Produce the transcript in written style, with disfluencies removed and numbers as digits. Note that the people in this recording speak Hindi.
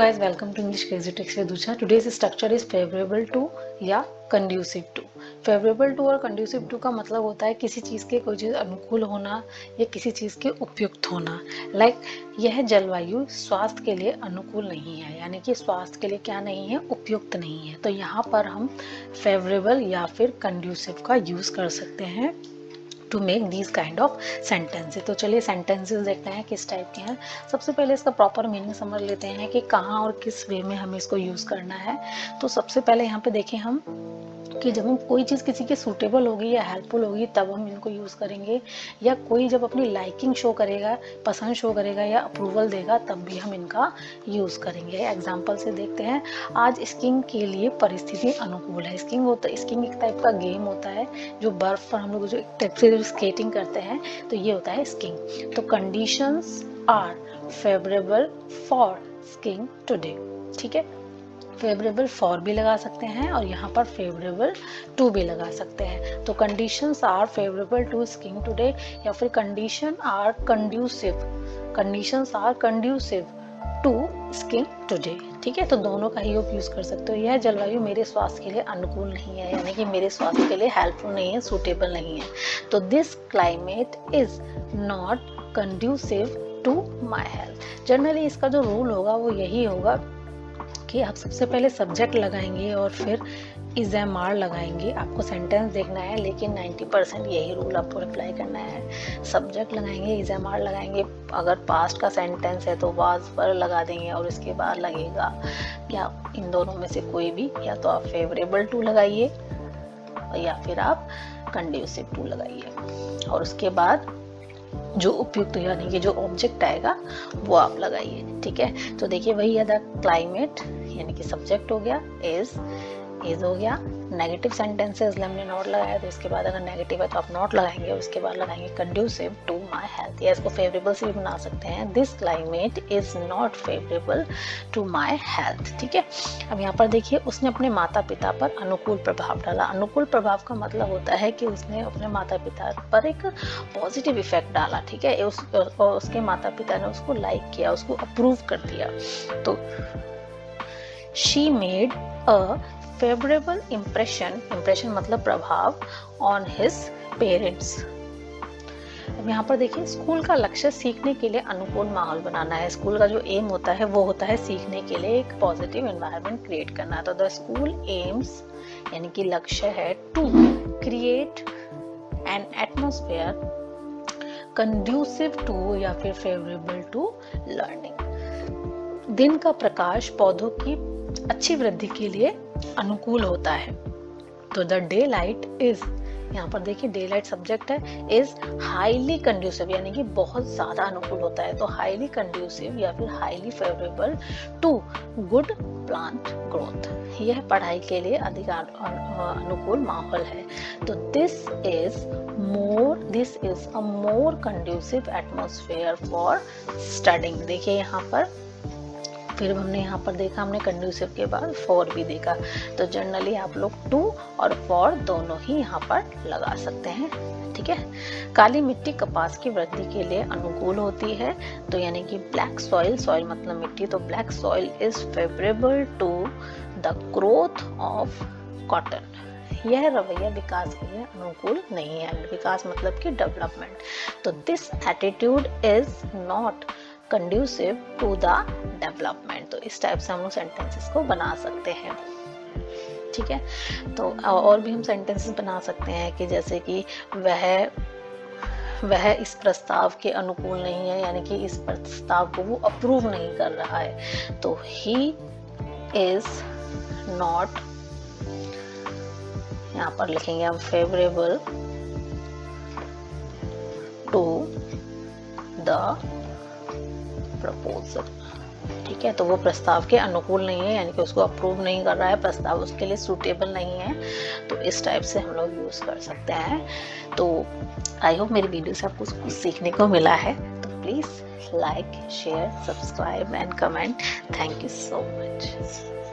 guys, welcome to English Crazy Tricks with Usha. Today's structure is favorable to या conducive to. फेवरेबल टू और कंड्यूसिव टू का मतलब होता है किसी चीज़ के कोई चीज़ अनुकूल होना या किसी चीज़ के उपयुक्त होना। यह जलवायु स्वास्थ्य के लिए अनुकूल नहीं है, यानी कि स्वास्थ्य के लिए क्या नहीं है, उपयुक्त नहीं है। तो यहाँ पर हम फेवरेबल या फिर कंड्यूसिव का यूज़ कर सकते हैं to make these kind of sentences. तो चलिए सेंटेंसेस देखते हैं किस टाइप के हैं। सबसे पहले इसका प्रॉपर मीनिंग समझ लेते हैं कि कहाँ और किस वे में हमें इसको यूज़ करना है। तो सबसे पहले यहाँ पे देखें हम कि जब हम कोई चीज़ किसी के सूटेबल होगी या हेल्पफुल होगी तब हम इनको यूज़ करेंगे, या कोई जब अपनी लाइकिंग शो करेगा, पसंद शो करेगा या अप्रूवल देगा तब भी हम इनका यूज़ करेंगे। एग्जाम्पल से देखते हैं। आज स्कीइंग के लिए परिस्थिति अनुकूल है। स्कीइंग एक टाइप का गेम होता है जो बर्फ पर हम लोग जो एक टाइप से स्केटिंग करते हैं, तो ये होता है स्कीइंग। तो conditions are favourable for skiing today. ठीक है, फेवरेबल फॉर भी लगा सकते हैं और यहाँ पर फेवरेबल टू भी लगा सकते हैं। तो conditions are favourable to skiing today या फिर conditions are conducive to skiing today. ठीक है, तो दोनों का ही आप यूज कर सकते हो। यह जलवायु मेरे स्वास्थ्य के लिए अनुकूल नहीं है, यानी कि मेरे स्वास्थ्य के लिए हेल्पफुल नहीं है, सूटेबल नहीं है। तो this climate is not conducive to my health. Generally इसका जो रूल होगा वो यही होगा कि आप सबसे पहले सब्जेक्ट लगाएंगे और फिर इज एम आर लगाएंगे। आपको सेंटेंस देखना है, लेकिन 90% यही रूल आपको अप्लाई करना है। सब्जेक्ट लगाएंगे, इज एम आर लगाएंगे। अगर पास्ट का सेंटेंस है तो वाज पर लगा देंगे और इसके बाद लगेगा क्या, इन दोनों में से कोई भी, या तो आप फेवरेबल टू लगाइए या फिर आप कंड्यूसिव टू लगाइए, और उसके बाद जो उपयुक्त यानी कि जो ऑब्जेक्ट आएगा वो आप लगाइए। ठीक है, तो देखिए वही है, द क्लाइमेट यानी कि सब्जेक्ट हो गया, इज हो गया। नेगेटिव सेंटेंसेस हमने नॉट लगाया, तो इसके बाद अगर नेगेटिव है तो आप नॉट लगाएंगे और उसके बाद लगाएंगे कंड्यूसिव टू माई हेल्थ, या इसको फेवरेबल से भी बना सकते हैं, this climate is not favourable to my health. ठीक है, अब यहाँ पर देखिए उसने अपने माता पिता पर अनुकूल प्रभाव डाला। अनुकूल प्रभाव का मतलब होता है कि उसने अपने माता पिता पर एक पॉजिटिव इफेक्ट डाला। ठीक है, उसके माता पिता ने उसको लाइक किया, उसको अप्रूव कर दिया। तो she made a favourable impression मतलब प्रभाव ऑन हिज पेरेंट्स। अब यहाँ पर देखिए स्कूल का लक्ष्य सीखने के लिए अनुकूल माहौल बनाना है। स्कूल का जो एम होता है वो होता है सीखने के लिए एक पॉजिटिव एनवायरनमेंट क्रिएट करना है। तो द स्कूल एम्स यानी कि लक्ष्य है to create an atmosphere conducive to या फिर फेवरेबल टू लर्निंग। दिन का प्रकाश पौधों की अच्छी वृद्धि के लिए अनुकूल होता है। तो द डे लाइट इज, यहाँ पर देखिए डे लाइट सब्जेक्ट है, इज हाईली कंड्यूसिव यानी कि बहुत ज्यादा अनुकूल होता है। तो हाईली कंड्यूसिव या फिर highly favourable to good plant growth, यह पढ़ाई के लिए अधिक अनुकूल माहौल है। तो this is a more conducive atmosphere for studying. देखिए यहाँ पर फिर हमने यहाँ पर देखा, हमने कंड्यूसिव के बाद फॉर भी देखा। तो जनरली आप लोग टू और फॉर दोनों ही यहाँ पर लगा सकते हैं। ठीक है, काली मिट्टी कपास की वृद्धि के लिए अनुकूल होती है। तो यानी कि ब्लैक सॉइल मतलब मिट्टी, तो black soil is favourable to the growth of cotton. यह रवैया विकास के लिए अनुकूल नहीं है। विकास मतलब कि डेवलपमेंट। तो this attitude is not conducive to the development. तो इस टाइप से हम लोग सेंटेंसेस को बना सकते हैं। ठीक है, तो और भी हम सेंटेंसेस बना सकते हैं कि जैसे कि वह इस प्रस्ताव के अनुकूल नहीं है, यानी कि इस प्रस्ताव को वो अप्रूव नहीं कर रहा है। तो ही इज नॉट, यहाँ पर लिखेंगे हम फेवरेबल टू द प्रपोजल। ठीक है, तो वो प्रस्ताव के अनुकूल नहीं है, यानी कि उसको अप्रूव नहीं कर रहा है, प्रस्ताव उसके लिए सूटेबल नहीं है। तो इस टाइप से हम लोग यूज कर सकते हैं। तो आई होप मेरी वीडियो से आपको कुछ सीखने को मिला है। तो please like, share, subscribe and comment. Thank you so much.